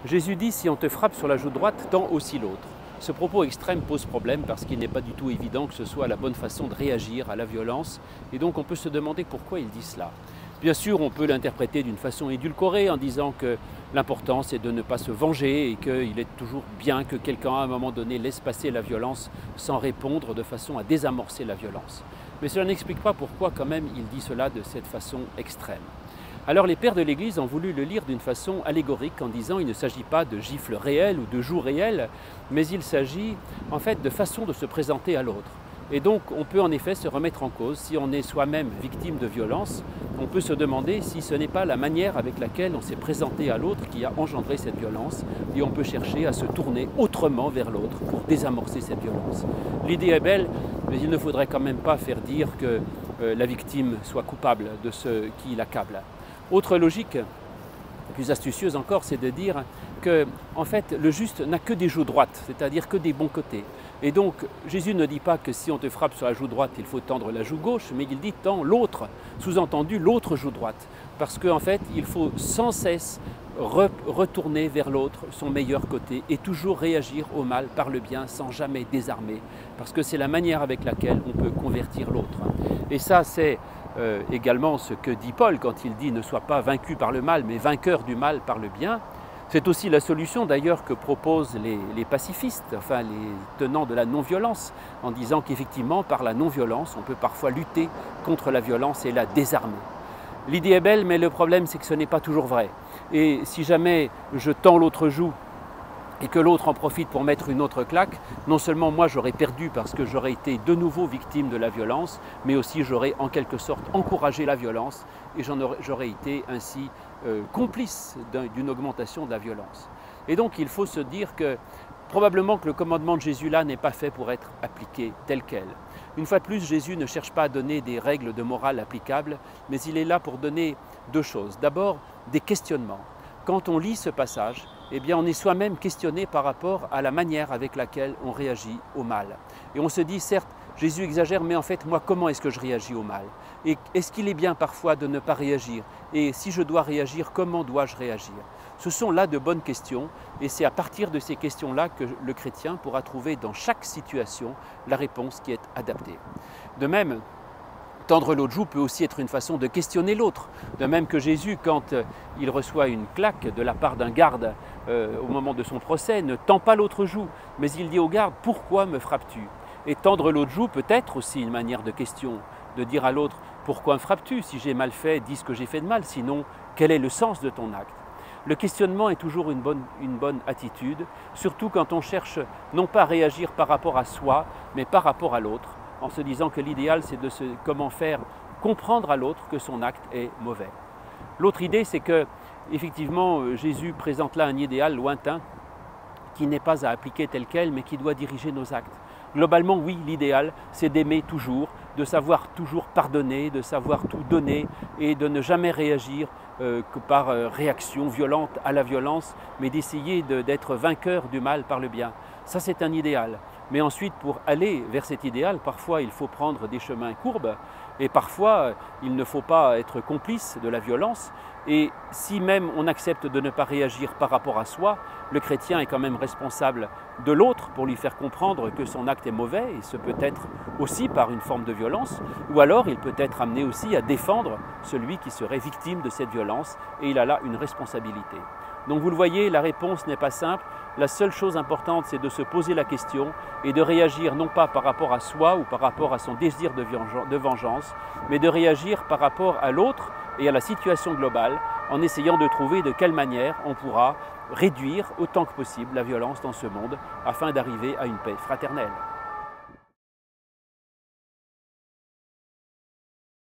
Jésus dit « si on te frappe sur la joue droite, tends aussi l'autre ». Ce propos extrême pose problème parce qu'il n'est pas du tout évident que ce soit la bonne façon de réagir à la violence et donc on peut se demander pourquoi il dit cela. Bien sûr, on peut l'interpréter d'une façon édulcorée en disant que l'important c'est de ne pas se venger et qu'il est toujours bien que quelqu'un à un moment donné laisse passer la violence sans répondre de façon à désamorcer la violence. Mais cela n'explique pas pourquoi quand même il dit cela de cette façon extrême. Alors les pères de l'Église ont voulu le lire d'une façon allégorique en disant il ne s'agit pas de gifles réelles ou de joues réelles, mais il s'agit en fait de façon de se présenter à l'autre. Et donc on peut en effet se remettre en cause. Si on est soi-même victime de violence, on peut se demander si ce n'est pas la manière avec laquelle on s'est présenté à l'autre qui a engendré cette violence et on peut chercher à se tourner autrement vers l'autre pour désamorcer cette violence. L'idée est belle, mais il ne faudrait quand même pas faire dire que la victime soit coupable de ce qui l'accable. Autre logique, plus astucieuse encore, c'est de dire que en fait, le juste n'a que des joues droites, c'est-à-dire que des bons côtés. Et donc, Jésus ne dit pas que si on te frappe sur la joue droite, il faut tendre la joue gauche, mais il dit tends l'autre, sous-entendu l'autre joue droite. Parce qu'en fait, il faut sans cesse retourner vers l'autre son meilleur côté et toujours réagir au mal par le bien sans jamais désarmer. Parce que c'est la manière avec laquelle on peut convertir l'autre. Et ça, c'est également ce que dit Paul quand il dit « ne sois pas vaincu par le mal, mais vainqueur du mal par le bien ». C'est aussi la solution d'ailleurs que proposent les pacifistes, enfin les tenants de la non-violence, en disant qu'effectivement par la non-violence, on peut parfois lutter contre la violence et la désarmer. L'idée est belle, mais le problème c'est que ce n'est pas toujours vrai. Et si jamais je tends l'autre joue et que l'autre en profite pour mettre une autre claque, non seulement moi j'aurais perdu parce que j'aurais été de nouveau victime de la violence, mais aussi j'aurais en quelque sorte encouragé la violence et j'aurais été ainsi complice d'une augmentation de la violence. Et donc il faut se dire que probablement que le commandement de Jésus là n'est pas fait pour être appliqué tel quel. Une fois de plus, Jésus ne cherche pas à donner des règles de morale applicables, mais il est là pour donner deux choses. D'abord, des questionnements. Quand on lit ce passage, eh bien, on est soi-même questionné par rapport à la manière avec laquelle on réagit au mal. Et on se dit, certes, Jésus exagère, mais en fait, moi, comment est-ce que je réagis au mal? Et est-ce qu'il est bien parfois de ne pas réagir? Et si je dois réagir, comment dois-je réagir? Ce sont là de bonnes questions, et c'est à partir de ces questions-là que le chrétien pourra trouver dans chaque situation la réponse qui est adaptée. De même, tendre l'autre joue peut aussi être une façon de questionner l'autre. De même que Jésus, quand il reçoit une claque de la part d'un garde au moment de son procès, ne tend pas l'autre joue, mais il dit au garde « Pourquoi me frappes-tu » Et tendre l'autre joue peut être aussi une manière de question, de dire à l'autre « Pourquoi me frappes-tu? Si j'ai mal fait, dis ce que j'ai fait de mal, sinon quel est le sens de ton acte ?» Le questionnement est toujours une bonne attitude, surtout quand on cherche non pas à réagir par rapport à soi, mais par rapport à l'autre, en se disant que l'idéal c'est de comment faire comprendre à l'autre que son acte est mauvais. L'autre idée c'est que effectivement Jésus présente là un idéal lointain qui n'est pas à appliquer tel quel mais qui doit diriger nos actes. Globalement oui, l'idéal c'est d'aimer toujours, de savoir toujours pardonner, de savoir tout donner et de ne jamais réagir que par réaction violente à la violence, mais d'essayer d'être vainqueur du mal par le bien. Ça c'est un idéal. Mais ensuite, pour aller vers cet idéal, parfois il faut prendre des chemins courbes et parfois il ne faut pas être complice de la violence. Et si même on accepte de ne pas réagir par rapport à soi, le chrétien est quand même responsable de l'autre pour lui faire comprendre que son acte est mauvais, et ce peut être aussi par une forme de violence, ou alors il peut être amené aussi à défendre celui qui serait victime de cette violence, et il a là une responsabilité. Donc vous le voyez, la réponse n'est pas simple. La seule chose importante, c'est de se poser la question et de réagir non pas par rapport à soi ou par rapport à son désir de vengeance, mais de réagir par rapport à l'autre et à la situation globale en essayant de trouver de quelle manière on pourra réduire autant que possible la violence dans ce monde afin d'arriver à une paix fraternelle.